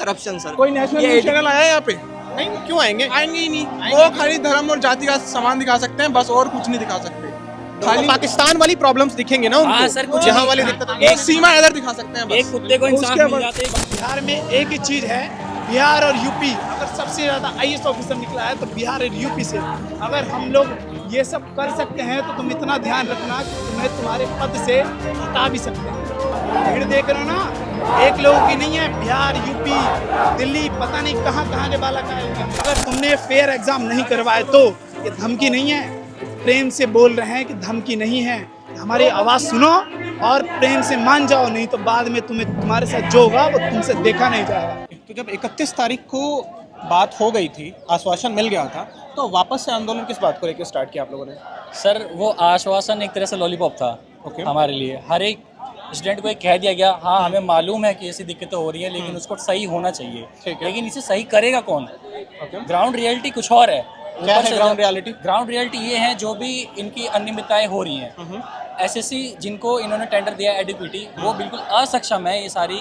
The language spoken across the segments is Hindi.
Corruption sir. कोई नेशनल न्यूज चैनल आया है यहाँ पे? नहीं, क्यों आएंगे? आएंगे ही नहीं। वो खाली धर्म और जाति का सामान दिखा सकते हैं बस, और कुछ नहीं दिखा सकते। खाली पाकिस्तान वाली प्रॉब्लम्स दिखेंगे ना उनको। हाँ सर, कुछ यहाँ नहीं। वाली दिक्कत एक सीमा इधर दिखा सकते हैं बस। एक कुत्ते को इंसाफ उसके मिल बाद- जाते ही बिहार में एक ही चीज़ है, बिहार और यूपी। अगर सबसे ज़्यादा आईएएस ऑफिसर निकला है तो बिहार और यूपी से। अगर हम लोग ये सब कर सकते हैं तो तुम इतना ध्यान रखना कि तुम्हें तुम्हारे पद से हटा भी सकते हैं। भीड़ देख रहे हो ना, एक लोगों की नहीं है, बिहार, यूपी, दिल्ली, पता नहीं कहाँ कहाँ के बालक आए हुए हैं। अगर तुमने फेयर एग्जाम नहीं करवाए तो ये धमकी नहीं है, प्रेम से बोल रहे हैं कि धमकी नहीं है। हमारी आवाज़ सुनो और प्रेम से मान जाओ, नहीं तो बाद में तुम्हारे साथ जो होगा वो तुमसे देखा नहीं जाएगा। तो जब 31 तारीख को बात हो गई थी, आश्वासन मिल गया था, तो वापस से आंदोलन किस बात को लेकर स्टार्ट किया आप लोगों ने? सर वो आश्वासन एक तरह से लॉलीपॉप था ओके। हमारे लिए। हर एक स्टूडेंट को एक कह दिया गया, हाँ हमें मालूम है कि ऐसी दिक्कतें हो रही है लेकिन उसको सही होना चाहिए। ठीक है। लेकिन इसे सही करेगा कौन? ओके। ग्राउंड रियलिटी कुछ और है। क्या है ग्राउंड रियलिटी? ग्राउंड रियलिटी ये है जो भी इनकी अनियमितताएं हो रही हैं। एसएससी जिनको इन्होंने टेंडर दिया एडिक्विटी, वो बिल्कुल असक्षम है ये सारी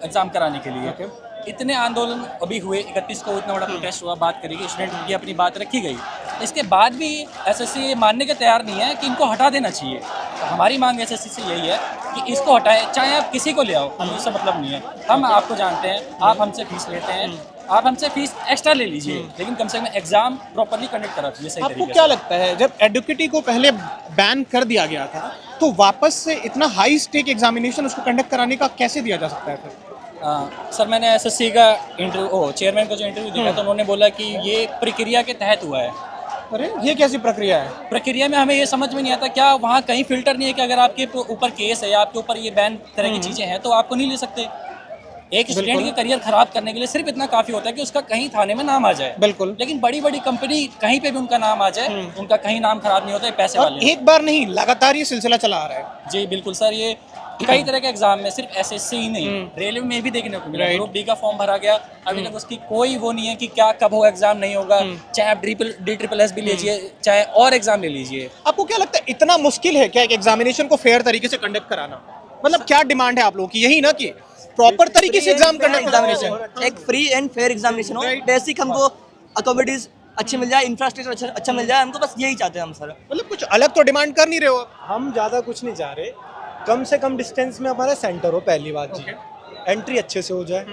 एग्जाम कराने के लिए। ओके। इतने आंदोलन अभी हुए, 31 को इतना बड़ा प्रोटेस्ट हुआ, बात करेगी स्टूडेंट की अपनी बात रखी गई। इसके बाद भी एसएससी मानने के तैयार नहीं है कि इनको हटा देना चाहिए। तो हमारी मांग एसएससी से यही है कि इसको हटाए, चाहे आप किसी को ले आओ, हमें उससे मतलब नहीं है। हम आपको जानते हैं, आप हमसे फीस लेते हैं, आप हमसे फीस एक्स्ट्रा ले लीजिए, लेकिन कम से कम एग्जाम प्रॉपरली कंडक्ट करा दीजिए सही आपको तरीके क्या से। लगता है, जब एडुकेटी को पहले बैन कर दिया गया था, तो वापस से इतना हाई स्टेक एग्जामिनेशन उसको कंडक्ट कराने का कैसे दिया जा सकता है फिर? सर मैंने एसएससी का इंटरव्यू, चेयरमैन का जो इंटरव्यू देखा तो उन्होंने बोला कि ये प्रक्रिया के तहत हुआ है। अरे ये कैसी प्रक्रिया है? प्रक्रिया में हमें ये समझ में नहीं आता, क्या वहाँ कहीं फिल्टर नहीं है कि अगर आपके ऊपर केस है या आपके ऊपर ये बैन तरह की चीज़ें हैं तो आपको नहीं ले सकते? एक स्टूडेंट के करियर खराब करने के लिए सिर्फ इतना काफ़ी होता है कि उसका कहीं थाने में नाम आ जाए। बिल्कुल। लेकिन बड़ी बड़ी कंपनी कहीं पे भी उनका नाम आ जाए, उनका कहीं नाम खराब नहीं होता है, पैसे और वाले। एक बार नहीं, लगातार ये सिलसिला चला आ रहा है। जी बिल्कुल सर, ये कई तरह के एग्जाम में, सिर्फ एसएससी ही नहीं, रेलवे में भी देखने को मिला। ग्रुप डी का फॉर्म भरा गया, अभी तक उसकी कोई वो नहीं है कि क्या कब हो एग्जाम नहीं होगा। चाहे आप DSSS भी लीजिए, चाहे और एग्जाम ले लीजिए। आपको क्या लगता है, इतना मुश्किल है क्या एक एग्जामिनेशन को फेयर तरीके से कंडक्ट कराना? मतलब क्या डिमांड है आप लोगों की? यही ना कि प्रॉपर तरीके से एग्जाम करना, एग्जामिनेशन, एक फ्री एंड फेयर एग्जामिनेशन हो। बेसिक हमको अकोमोडेटीज अच्छे मिल जाए, इंफ्रास्ट्रक्चर अच्छा मिल जाए, हमको बस यही चाहते हैं हम सर। मतलब कुछ अलग तो डिमांड कर नहीं रहे हो आप? हम ज़्यादा कुछ नहीं चाह रहे, कम से कम डिस्टेंस में हमारा सेंटर हो, पहली बात जी। एंट्री अच्छे से हो जाए,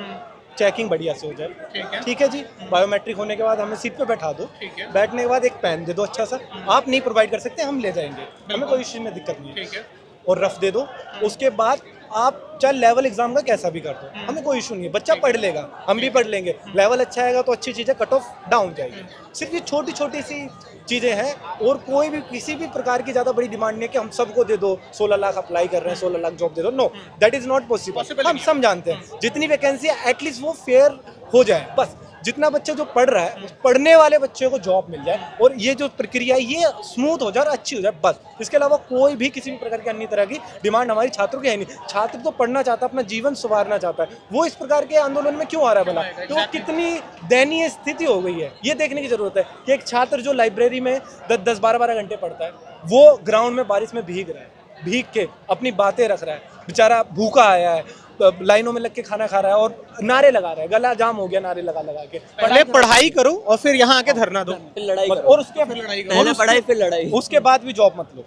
चेकिंग बढ़िया से हो जाए, ठीक है जी। बायोमेट्रिक होने के बाद हमें सीट पे बैठा दो, बैठने के बाद एक पेन दे दो अच्छा सा। आप नहीं प्रोवाइड कर सकते, हम ले जाएंगे, हमें कोई चीज़ में दिक्कत नहीं है। और रफ दे दो, उसके बाद आप चाहे लेवल एग्जाम का कैसा भी कर दो, हमें कोई इशू नहीं है। बच्चा पढ़ लेगा, हम भी पढ़ लेंगे, लेवल अच्छा आएगा तो अच्छी चीज़ें, कट ऑफ डाउन जाएगी। सिर्फ ये छोटी छोटी सी चीज़ें हैं, और कोई भी किसी भी प्रकार की ज़्यादा बड़ी डिमांड नहीं है कि हम सबको दे दो। 16 लाख अप्लाई कर रहे हैं, 16 लाख जॉब दे दो, no, that is not possible. हम सब जानते हैं जितनी वैकेंसी है एटलीस्ट वो फेयर हो जाए, बस। जितना बच्चा जो पढ़ रहा है, पढ़ने वाले बच्चे को जॉब मिल जाए, और ये जो प्रक्रिया है ये स्मूथ हो जाए और अच्छी हो जाए, बस। इसके अलावा कोई भी किसी भी प्रकार की अन्य तरह की डिमांड हमारी छात्रों की है नहीं। छात्र तो पढ़ना चाहता है, अपना जीवन सुधारना चाहता है, वो इस प्रकार के आंदोलन में क्यों आ रहा है भला? तो कितनी दयनीय स्थिति हो गई है, ये देखने की जरूरत है कि एक छात्र जो लाइब्रेरी में 10-10, 12-12 घंटे पढ़ता है, वो ग्राउंड में बारिश में भीग रहा है, भीग के अपनी बातें रख रहा है, बेचारा भूखा आया है, लाइनों में लग के खाना खा रहा है और नारे लगा रहा है, गला जाम हो गया नारे लगा लगा के। पहले पढ़ाई करो और फिर यहाँ आके धरना दो, फिर लड़ाई करो। और उसके फिर लड़ाई करो, पहले पढ़ाई फिर लड़ाई। उसके बाद भी जॉब मत लो।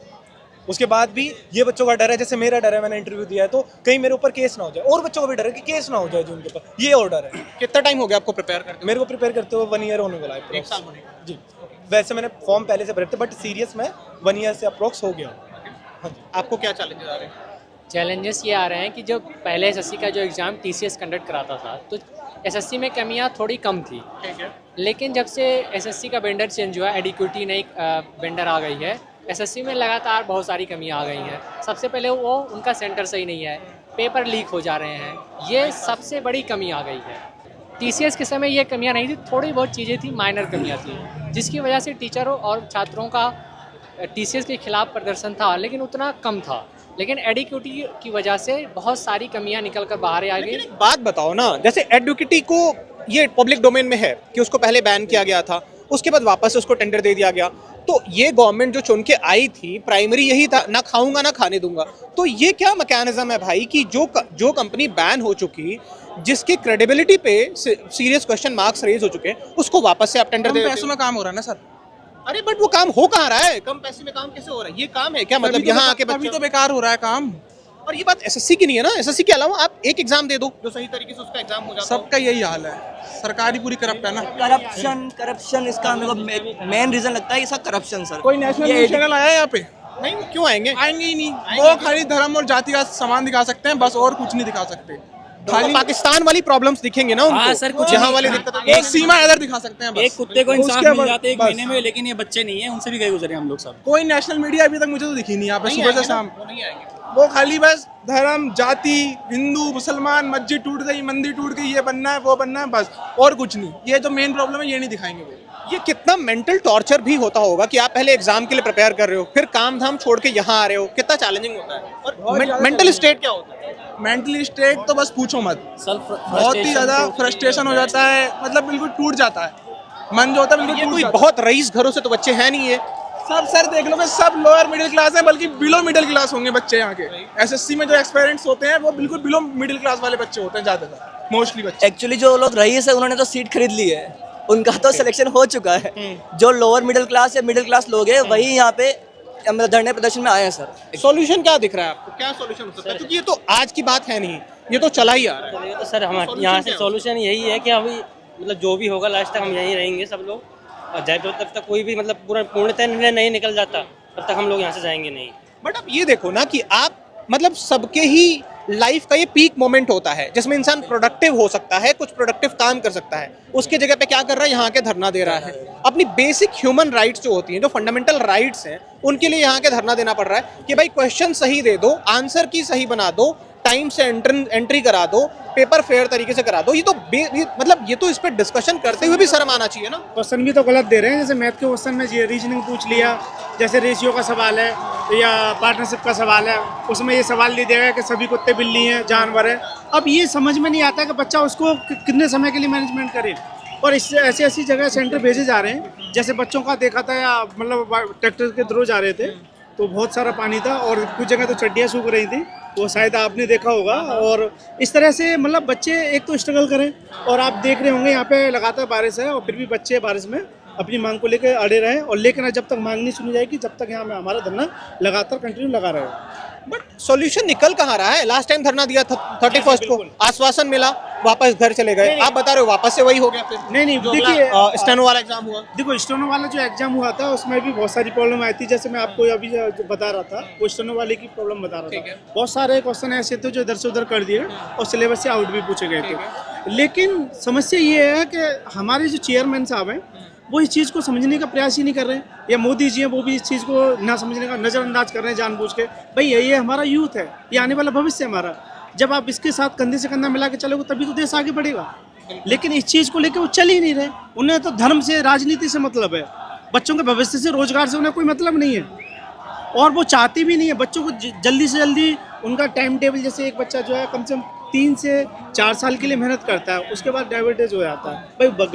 उसके बाद भी ये बच्चों का डर है, जैसे मेरा डर है, मैंने इंटरव्यू दिया है तो कहीं मेरे ऊपर केस ना हो जाए, और बच्चों को भी डर है कि केस ना हो जाए जो उनके ऊपर, ये और डर है। कितना टाइम हो गया आपको प्रिपेयर करते? मेरे को प्रिपेयर करते हुए 1 ईयर होने वाला है, 1 साल होने जी। वैसे मैंने फॉर्म पहले से भरे थे, बट सीरियस में 1 ईयर से अप्रोक्स हो गया हूँ। आपको क्या चैलेंजेस आ रहे हैं? चैलेंजेस ये आ रहे हैं कि जो पहले एसएससी का जो एग्ज़ाम टीसीएस कंडक्ट कराता था, तो एसएससी में कमियां थोड़ी कम थी। ठीक है। लेकिन जब से एसएससी का वेंडर चेंज हुआ, एडिक्विटी नई वेंडर आ गई है, एसएससी में लगातार बहुत सारी कमियां आ गई हैं। सबसे पहले वो उनका सेंटर सही नहीं है, पेपर लीक हो जा रहे हैं, ये सबसे बड़ी कमी आ गई है। टीसीएस के समय ये कमियां नहीं थी, थोड़ी बहुत चीज़ें थी, माइनर कमियां थी, जिसकी वजह से टीचरों और छात्रों का टीसीएस के खिलाफ प्रदर्शन था, लेकिन उतना कम था। लेकिन एडिक्विटी की वजह से बहुत सारी कमियां निकल कर बाहर आ गई। एक बात बताओ ना, जैसे एडुकेटी को ये पब्लिक डोमेन में है कि उसको पहले बैन किया गया था, उसके बाद वापस उसको टेंडर दे दिया गया, तो ये गवर्नमेंट जो चुन के आई थी, प्राइमरी यही था, ना खाऊंगा ना खाने दूंगा। तो ये क्या मैकेनिज्म है भाई कि जो कंपनी बैन हो चुकी, जिसकी क्रेडिबिलिटी पे सीरियस क्वेश्चन मार्क्स रेज हो चुके हैं, उसको वापस से आप टेंडर कम दे देते पैसों हो। में काम हो रहा है ना सर। अरे बट वो काम हो कहाँ रहा है? कम पैसे में काम कैसे हो रहा है? ये काम है क्या? मतलब यहाँ आके अभी बच्चे तो बेकार हो रहा है काम। और ये बात एसएससी की नहीं है ना, एसएससी के अलावा आप एक एग्जाम दे दो जो सही तरीके से उसका एग्जाम हो जाता है। सबका यही हाल है, सरकारी पूरी करप्ट है ना। करप्शन इसका मेरे को मेन रीजन लगता है, इसका करप्शन सर। कोई नेशनल न्यूज़ चैनल आया है यहाँ पे? नहीं, वो क्यों आएंगे? आएंगे ही नहीं। वो खाली धर्म और जाति का सामान दिखा सकते हैं बस, और कुछ नहीं दिखा सकते। खाली पाकिस्तान वाली प्रॉब्लम्स दिखेंगे ना उनको। हाँ सर, कुछ यहाँ नहीं। वाली दिक्कत वो सीमा इधर दिखा सकते हैं बस। एक कुत्ते को इंसाफ उसके मिल बाद जाते एक बस। महीने में, लेकिन ये बच्चे नहीं है, उनसे भी गए गुजरे हम लोग सब। कोई नेशनल मीडिया अभी तक मुझे तो दिखी नहीं यहाँ पे, नहीं सुबह से आएंगे ना, शाम। वो नहीं आएंगे। वो खाली बस धर्म, जाति, हिंदू, मुसलमान, मस्जिद टूट गई, मंदिर टूट गई, ये बनना है, वो बनना है, बस और कुछ नहीं। ये जो मेन प्रॉब्लम है ये नहीं दिखाएंगे वो। ये कितना मेंटल टॉर्चर भी होता होगा कि आप पहले एग्जाम के लिए प्रिपेयर कर रहे हो, फिर काम धाम छोड़ के यहाँ आ रहे हो, कितना चैलेंजिंग होता है। और मेंटल स्टेट क्या होता है? मेंटली स्टेट तो बस पूछो मत, सेल्फ बहुत ही ज्यादा फ्रस्ट्रेशन हो जाता है, मतलब बिल्कुल टूट जाता है मन जो होता है, बिल्कुल ये टूट कोई जाता है। बहुत रईस घरों से तो बच्चे हैं नहीं ये। सब सर देख लोगे, सब लोअर मिडिल क्लास हैं, बल्कि बिलो मिडिल क्लास होंगे बच्चे यहाँ के। एसएससी में जो एक्सपेरिमेंट्स होते हैं वो बिल्कुल बिलो मिडिल क्लास वाले बच्चे होते हैं ज्यादातर, मोस्टली बच्चे। एक्चुअली जो लोग रईस है उन्होंने तो सीट खरीद ली है, उनका तो सिलेक्शन हो चुका है। जो लोअर मिडिल क्लास या मिडिल क्लास लोग हैं वही यहाँ पे मतलब धरने प्रदर्शन में आए हैं सर। सॉल्यूशन क्या दिख रहा है आपको? क्या सॉल्यूशन हो सकता है? क्योंकि ये तो आज की बात है नहीं, ये तो चला ही आ रहा है। तो सर हमारे यहाँ से सॉल्यूशन यही है कि अभी मतलब जो भी होगा लास्ट तक हम यहीं रहेंगे सब लोग, और जब तक कोई भी मतलब पूरा पूर्णतः निर्णय नहीं निकल जाता तब तक हम लोग यहाँ से जाएंगे नहीं। बट अब ये देखो ना कि आप मतलब सबके ही लाइफ का ये पीक मोमेंट होता है जिसमें इंसान प्रोडक्टिव हो सकता है, कुछ प्रोडक्टिव काम कर सकता है, उसके जगह पे क्या कर रहा है? यहाँ के धरना दे रहा है। अपनी बेसिक ह्यूमन राइट्स जो होती हैं, जो फंडामेंटल राइट्स हैं, उनके लिए यहाँ के धरना देना पड़ रहा है कि भाई क्वेश्चन सही दे दो, आंसर की सही बना दो, टाइम से एंट्री करा दो, पेपर फेयर तरीके से करा दो। ये तो मतलब ये तो इस पर डिस्कशन करते हुए भी शर्म आना चाहिए ना। क्वेश्चन भी तो गलत दे रहे हैं। जैसे मैथ के क्वेश्चन में रीजनिंग पूछ लिया, जैसे रेशियो का सवाल है या पार्टनरशिप का सवाल है, उसमें ये सवाल नहीं देगा कि सभी कुत्ते बिल्ली हैं, जानवर है। अब ये समझ में नहीं आता कि बच्चा उसको कितने समय के लिए मैनेजमेंट करे। और इससे ऐसी ऐसी जगह सेंटर भेजे जा रहे हैं, जैसे बच्चों का देखा था या मतलब ट्रैक्टर के थ्रू जा रहे थे तो बहुत सारा पानी था और कुछ जगह तो चड्डियाँ सूख रही थी, वो शायद आपने देखा होगा। और इस तरह से मतलब बच्चे एक तो स्ट्रगल करें, और आप देख रहे होंगे यहाँ पे लगातार बारिश है और फिर भी बच्चे बारिश में अपनी मांग को लेकर अड़े रहे। और लेकिन जब तक मांग नहीं सुनी जाएगी जब तक यहाँ में हमारा धरना लगातार कंटिन्यू लगा रहे। बट सॉल्यूशन निकल कहाँ रहा है? लास्ट टाइम धरना दिया था 31 को, आश्वासन मिला, वापस घर चले गए। आप बता रहे हो वापस से वही हो गया फिर? नहीं देखिए, स्टेनो वाला एग्जाम हुआ, देखो स्टेनो वाला जो एग्जाम हुआ था उसमें भी बहुत सारी प्रॉब्लम आई थी। जैसे मैं आपको अभी जो बता रहा था वो स्टेनो वाले की प्रॉब्लम बता रहा था। बहुत सारे क्वेश्चन ऐसे थे जो इधर से उधर कर दिए और सिलेबस से आउट भी पूछे गए थे। लेकिन समस्या ये है कि हमारे जो चेयरमैन साहब हैं वो इस चीज़ को समझने का प्रयास ही नहीं कर रहे हैं, या मोदी जी हैं वो भी इस चीज़ को ना समझने का नज़रअंदाज कर रहे हैं जानबूझ के। भाई ये हमारा यूथ है, ये आने वाला भविष्य है हमारा। जब आप इसके साथ कंधे से कंधा मिला के चलोगे तभी तो देश आगे बढ़ेगा। लेकिन इस चीज़ को लेकर वो चल ही नहीं रहे। उन्हें तो धर्म से, राजनीति से मतलब है, बच्चों के भविष्य से, रोजगार से उन्हें कोई मतलब नहीं है। और वो चाहती भी नहीं है बच्चों को जल्दी से जल्दी उनका टाइम टेबल। जैसे एक बच्चा जो है कम से कम 3 से 4 साल के लिए मेहनत करता है, उसके बाद डाइवर्टेज हो जाता है। भाई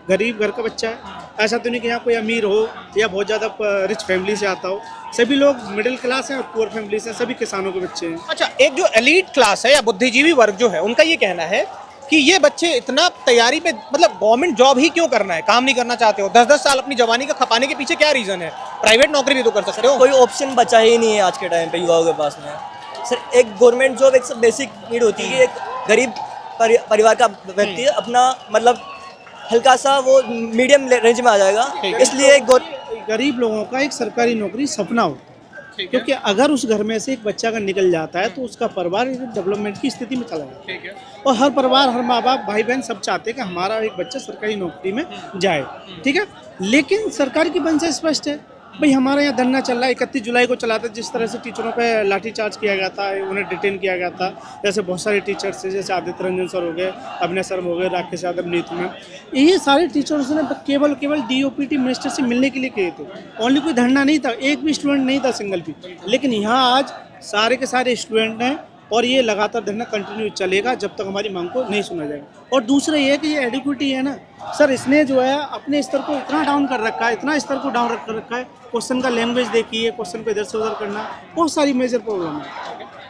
गरीब घर का बच्चा है, ऐसा तो नहीं कि यहाँ कोई अमीर हो या बहुत ज़्यादा रिच फैमिली से आता हो। सभी लोग मिडिल क्लास हैं और पुअर फैमिली से, सभी किसानों के बच्चे हैं। अच्छा, एक जो एलीट क्लास है या बुद्धिजीवी वर्ग जो है, उनका ये कहना है कि ये बच्चे इतना तैयारी पे, मतलब गवर्नमेंट जॉब ही क्यों करना है, काम नहीं करना चाहते हो? 10-10 साल अपनी जवानी का खपाने के पीछे क्या रीजन है? प्राइवेट नौकरी भी तो कर सकते हो। कोई ऑप्शन बचा ही नहीं है आज के टाइम पे युवाओं के पास में। सर एक गवर्नमेंट जॉब एक सब बेसिक नीड होती है कि एक गरीब परिवार का व्यक्ति अपना मतलब हल्का सा वो मीडियम रेंज में आ जाएगा, इसलिए एक गरीब लोगों का एक सरकारी नौकरी सपना होता है, क्योंकि अगर उस घर में से एक बच्चा अगर निकल जाता है तो उसका परिवार डेवलपमेंट की स्थिति में चला जाता है। और हर परिवार, हर माँ बाप, भाई बहन सब चाहते हैं कि हमारा एक बच्चा सरकारी नौकरी में जाए, ठीक है। लेकिन सरकार की मंशा स्पष्ट है। भाई हमारे यहाँ धरना चल रहा है, 31 जुलाई को चला था, जिस तरह से टीचरों पे लाठीचार्ज किया गया था, उन्हें डिटेन किया गया था। जैसे बहुत सारे टीचर्स थे, जैसे आदित्य रंजन सर हो गए, अभिनय सर हो गए, राकेश यादव, नीतू मैम, ये सारे टीचर्स ने केवल DOPT मिनिस्टर से मिलने के लिए किए थे। ओनली कोई धरना नहीं था, एक भी स्टूडेंट नहीं था सिंगल भी। लेकिन यहाँ आज सारे के सारे स्टूडेंट हैं और ये लगातार धरना कंटिन्यू चलेगा जब तक हमारी मांग को नहीं सुना जाएगा। और दूसरा ये है कि ये एडिक्विटी है ना सर, इसने जो है अपने स्तर को इतना डाउन कर रखा है, इतना स्तर को डाउन कर रखा है। क्वेश्चन का लैंग्वेज देखिए, क्वेश्चन को इधर से उधर करना, बहुत सारी मेजर प्रॉब्लम है।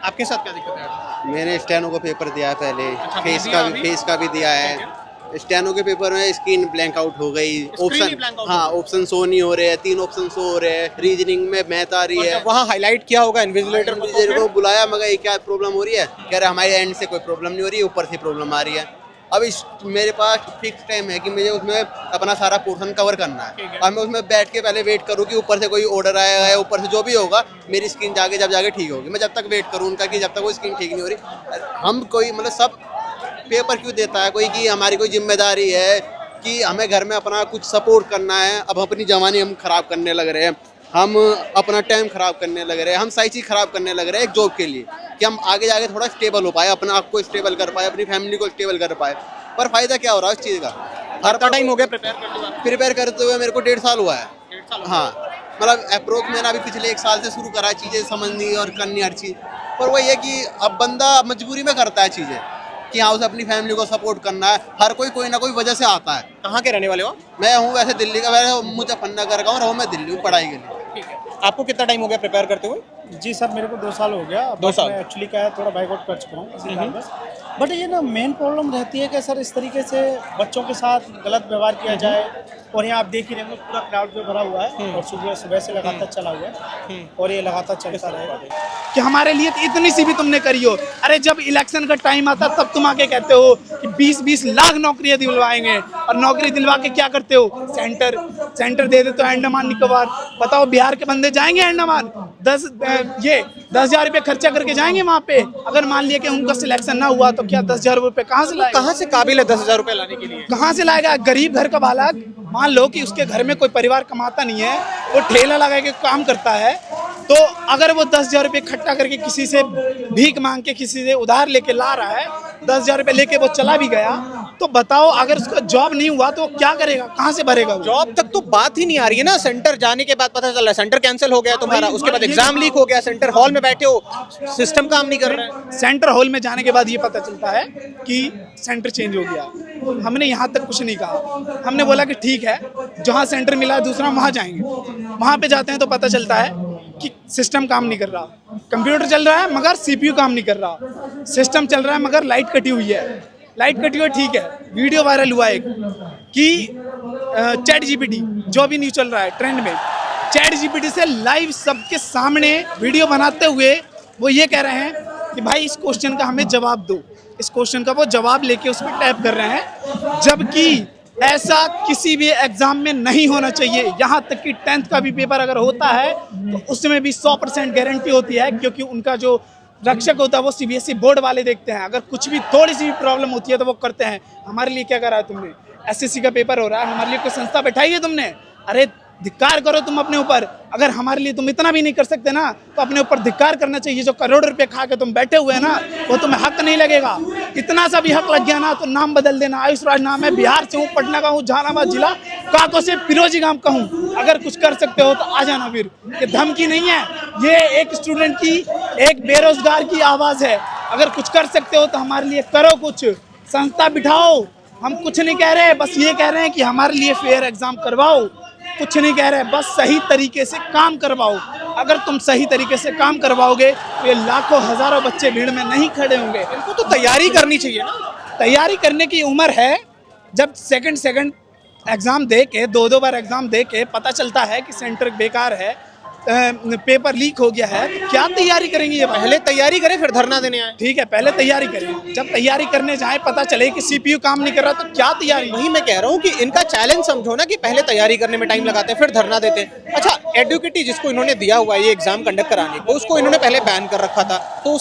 आपके साथ क्या दिक्कत है? मैंने स्टेनो का पेपर दिया है पहले, अच्छा, फेस का भी दिया है। स्टेनो के पेपर में स्क्रीन ब्लैंक आउट हो गई, ही ऑप्शन blank out हाँ ऑप्शन शो नहीं हो रहे हैं, 3 ऑप्शन शो हो रहे हैं, रीजनिंग में मैथ आ रही है। वहाँ हाईलाइट किया होगा इन्विजिलेटर टीचर को बुलाया मगर ये क्या प्रॉब्लम हो रही है, कह रहे हमारे एंड से कोई प्रॉब्लम नहीं हो रही है, ऊपर से प्रॉब्लम आ रही है। अब मेरे पास फिक्स टाइम है कि मुझे उसमें अपना सारा पोर्शन कवर करना है। अब मैं उसमें बैठ के पहले वेट करूँ कि ऊपर से कोई ऑर्डर आएगा या ऊपर से जो भी होगा मेरी स्क्रीन जाके ठीक होगी। मैं जब तक वेट करूँ उनका कि जब तक वो स्क्रीन ठीक नहीं हो रही, हम कोई मतलब सब पेपर क्यों देता है कोई कि हमारी कोई जिम्मेदारी है कि हमें घर में अपना कुछ सपोर्ट करना है। अब अपनी जवानी हम खराब करने लग रहे हैं, हम अपना टाइम खराब करने लग रहे हैं, हम सारी चीज़ खराब करने लग रहे हैं एक जॉब के लिए कि हम आगे जाके थोड़ा स्टेबल हो पाए, अपने आप को स्टेबल कर पाए, अपनी फैमिली को स्टेबल कर पाए। पर फायदा क्या हो रहा है उस चीज़ का? हर टाइम हो गया प्रिपेयर करते हुए मेरे को 1.5 साल हुआ है। हाँ मतलब अप्रोच मैंने अभी पिछले 1 साल से शुरू करा है चीज़ें समझनी और करनी हर चीज़। पर वही है कि अब बंदा मजबूरी में करता है चीज़ें कि हाँ उसे अपनी फैमिली को सपोर्ट करना है। हर कोई ना कोई वजह से आता है। कहाँ के रहने वाले हो? मैं हूँ वैसे दिल्ली का, वैसे मुजफ्फरनगर का हूँ, रहूँ मैं दिल्ली हूँ पढ़ाई के लिए। ठीक है। आपको कितना टाइम हो गया प्रिपेयर करते हुए? जी सर मेरे को 2 साल हो गया। 2 साल एक्चुअली क्या है थोड़ा बाइकआउट कर चुका हूँ इसी कारण बस। बट ये ना मेन प्रॉब्लम रहती है कि सर इस तरीके से बच्चों के साथ गलत व्यवहार किया जाए। और यहाँ आप देख ही रहे होंगे पूरा क्राउड पे भरा हुआ है और सुबह से लगातार चला हुआ है और ये लगातार चलता रहेगा कि हमारे लिए तो इतनी सी भी तुमने करी हो। अरे जब इलेक्शन का टाइम आता तब तुम आके कहते हो कि 20-20 लाख नौकरियां दिलवाएंगे और नौकरी दिलवा के क्या करते हो? सेंटर दे देते हो अंडमान निकोबार। बताओ बिहार के बंदे जाएंगे अंडमान? 10,000 रुपये खर्चा करके जाएंगे वहाँ पे? अगर मान लिया कि उनका सिलेक्शन ना हुआ तो क्या 10,000 रुपये कहाँ से लाएगा? कहाँ से काबिल है 10,000 रुपये लाने के लिए? कहाँ से लाएगा? गरीब घर का बालक, मान लो कि उसके घर में कोई परिवार कमाता नहीं है, वो ठेला लगा के काम करता है, तो अगर वो 10,000 रुपये इकट्ठा करके किसी से भीख मांग के किसी से उधार लेके ला रहा है, 10,000 रुपये लेके वो चला भी गया, तो बताओ अगर उसका जॉब नहीं हुआ तो क्या करेगा? कहाँ से भरेगा? जॉब तक तो बात ही नहीं आ रही है ना। सेंटर जाने के बाद पता चल रहा है सेंटर कैंसिल हो गया तुम्हारा, उसके बाद एग्जाम लीक हो गया, सेंटर हॉल में बैठे हो, सिस्टम काम नहीं कर रहा है। सेंटर हॉल में जाने के बाद ये पता चलता है कि सेंटर चेंज हो गया। हमने यहाँ तक कुछ नहीं कहा, हमने बोला कि ठीक है जहाँ सेंटर मिला दूसरा वहाँ जाएंगे। वहाँ पे जाते हैं तो पता चलता है कि सिस्टम काम नहीं कर रहा, कंप्यूटर चल रहा है मगर सीपीयू काम नहीं कर रहा, सिस्टम चल रहा है मगर लाइट कटी हुई है। लाइट कटी हुई ठीक है, वीडियो वायरल हुआ एक कि चैट जीपीटी जो भी न्यूज़ चल रहा है ट्रेंड में, चैट जीपीटी से लाइव सबके सामने वीडियो बनाते हुए वो ये कह रहे हैं कि भाई इस क्वेश्चन का हमें जवाब दो। इस क्वेश्चन का वो जवाब लेके उस पर टैप कर रहे हैं, जबकि ऐसा किसी भी एग्जाम में नहीं होना चाहिए। यहाँ तक कि 10th का भी पेपर अगर होता है तो उसमें भी 100% गारंटी होती है, क्योंकि उनका जो रक्षक होता है वो सीबीएसई बोर्ड वाले देखते हैं। अगर कुछ भी थोड़ी सी भी प्रॉब्लम होती है तो वो करते हैं। हमारे लिए क्या करा है तुमने? एसएससी का पेपर हो रहा है, हमारे लिए कोई संस्था बैठाई है तुमने? अरे धिक्कार करो तुम अपने ऊपर। अगर हमारे लिए तुम इतना भी नहीं कर सकते ना तो अपने ऊपर धिक्कार करना चाहिए। जो करोड़ रुपए खा के तुम बैठे हुए हैं ना, वो तुम्हें हक नहीं लगेगा। इतना सा भी हक लग गया ना तो नाम बदल देना। आयुष राज नाम है, बिहार से हूँ, पटना का हूँ, जहानाबाद जिला काको से फिरोजी गांव का हूँ। अगर कुछ कर सकते हो तो आ जाना। फिर ये धमकी नहीं है, ये एक स्टूडेंट की, एक बेरोजगार की आवाज़ है। अगर कुछ कर सकते हो तो हमारे लिए करो, कुछ संस्था बिठाओ। हम कुछ नहीं कह रहे, बस ये कह रहे हैं कि हमारे लिए फेयर एग्जाम करवाओ। कुछ नहीं कह रहे, बस सही तरीके से काम करवाओ। अगर तुम सही तरीके से काम करवाओगे तो ये लाखों हजारों बच्चे भीड़ में नहीं खड़े होंगे। इनको तो तैयारी करनी चाहिए ना। तैयारी करने की उम्र है। जब सेकंड एग्जाम दे के 2 बार एग्जाम दे के पता चलता है कि सेंटर बेकार है, पेपर लीक हो गया है, तो क्या तैयारी करेंगे? ये पहले तैयारी करें फिर धरना देने आए। ठीक है, पहले तैयारी करें। जब तैयारी करने जाए पता चले कि सीपीयू काम नहीं कर रहा तो क्या तैयारी? वही मैं कह रहा हूँ कि इनका चैलेंज समझो ना कि पहले तैयारी करने में टाइम लगाते हैं फिर धरना देते हैं। अच्छा, एडुकेटी जिसको इन्होंने दिया हुआ है ये एग्जाम कंडक्ट कराने को, उसको इन्होंने पहले बैन कर रखा था, तो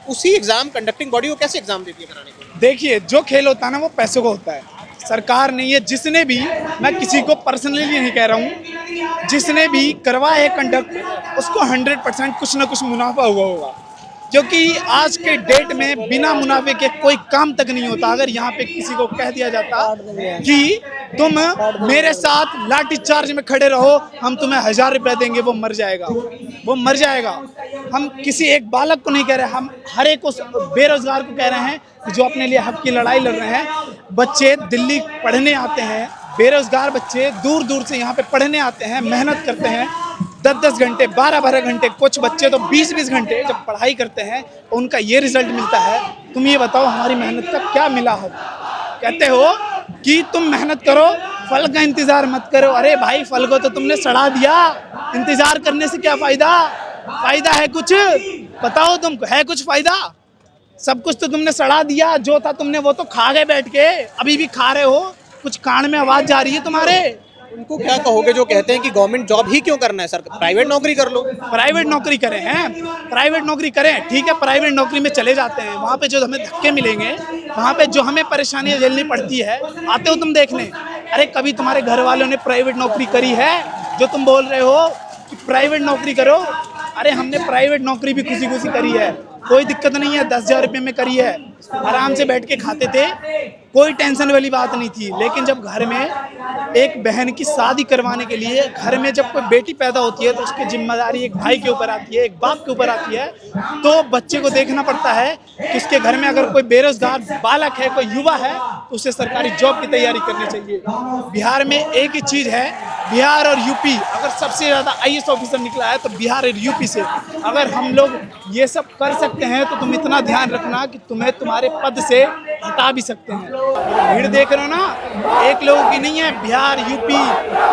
उसी एग्जाम कंडक्टिंग बॉडी को कैसे एग्जाम देती है कराने को? देखिए, जो खेल होता है ना वो पैसों का होता है। सरकार ने ये, जिसने भी, मैं किसी को पर्सनली नहीं कह रहा हूँ, जिसने भी करवाया है कंडक्ट उसको 100% कुछ ना कुछ मुनाफा हुआ होगा। क्योंकि आज के डेट में बिना मुनाफे के कोई काम तक नहीं होता। अगर यहाँ पे किसी को कह दिया जाता कि तुम मेरे साथ लाठी चार्ज में खड़े रहो, हम तुम्हें 1000 रुपये देंगे, वो मर जाएगा, वो मर जाएगा। हम किसी एक बालक को नहीं कह रहे, हम हर एक उस बेरोजगार को कह रहे हैं जो अपने लिए हक की लड़ाई लड़ रहे हैं। बच्चे दिल्ली पढ़ने आते हैं, बेरोजगार बच्चे दूर दूर से यहाँ पे पढ़ने आते हैं, मेहनत करते हैं, 10-10 घंटे 12-12 घंटे, कुछ बच्चे तो 20-20 घंटे जब पढ़ाई करते हैं तो उनका ये रिजल्ट मिलता है। तुम ये बताओ हमारी मेहनत का क्या मिला हो? कहते हो कि तुम मेहनत करो, फल का इंतजार मत करो। अरे भाई, फल को तो तुमने सड़ा दिया, इंतजार करने से क्या फायदा? फायदा है कुछ? बताओ तुमको है कुछ फायदा? सब कुछ तो तुमने सड़ा दिया, जो था तुमने वो तो खा गए बैठ के, अभी भी खा रहे हो। कुछ कान में आवाज जा रही है तुम्हारे? उनको क्या कहोगे जो कहते हैं कि गवर्नमेंट जॉब ही क्यों करना है सर, प्राइवेट नौकरी कर लो। प्राइवेट नौकरी करें हैं, प्राइवेट नौकरी करें, ठीक है, प्राइवेट नौकरी में चले जाते हैं, वहाँ पे जो हमें धक्के मिलेंगे, वहाँ पे जो हमें परेशानियाँ झेलनी पड़ती है, आते हो तुम देखने। अरे कभी तुम्हारे घर वालों ने प्राइवेट नौकरी करी है? जो तुम बोल रहे हो कि प्राइवेट नौकरी करो, अरे हमने प्राइवेट नौकरी भी खुशी खुशी करी है, कोई दिक्कत नहीं है, 10,000 रुपये में करी है, आराम से बैठ के खाते थे, कोई टेंशन वाली बात नहीं थी। लेकिन जब घर में एक बहन की शादी करवाने के लिए, घर में जब कोई बेटी पैदा होती है तो उसकी जिम्मेदारी एक भाई के ऊपर आती है, एक बाप के ऊपर आती है, तो बच्चे को देखना पड़ता है कि उसके घर में अगर कोई बेरोजगार बालक है, कोई युवा है, तो उसे सरकारी जॉब की तैयारी करनी चाहिए। बिहार में एक ही चीज़ है, बिहार और यूपी, अगर सबसे ज़्यादा IAS ऑफिसर निकला है तो बिहार और यूपी से। अगर हम लोग ये सब कर सकते हैं तो तुम इतना ध्यान रखना कि तुम्हें तुम्हारे पद से हटा भी सकते हैं। भीड़ देख रहे हो ना, एक लोगों की नहीं है, बिहार, यूपी,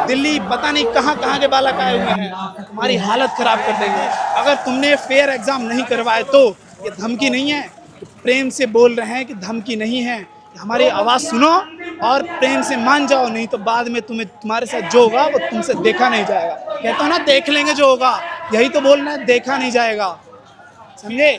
दिल्ली, पता नहीं कहाँ कहाँ के बालक आए हुए हैं, तुम्हारी हालत खराब कर देंगे। अगर तुमने फेयर एग्जाम नहीं करवाए तो ये धमकी नहीं है, प्रेम से बोल रहे हैं कि धमकी नहीं है, हमारी आवाज़ सुनो और प्रेम से मान जाओ, नहीं तो बाद में तुम्हारे साथ जो होगा वो तुमसे देखा नहीं जाएगा। कहता हूँ ना, देख लेंगे जो होगा, यही तो बोलना है, देखा नहीं जाएगा, समझे?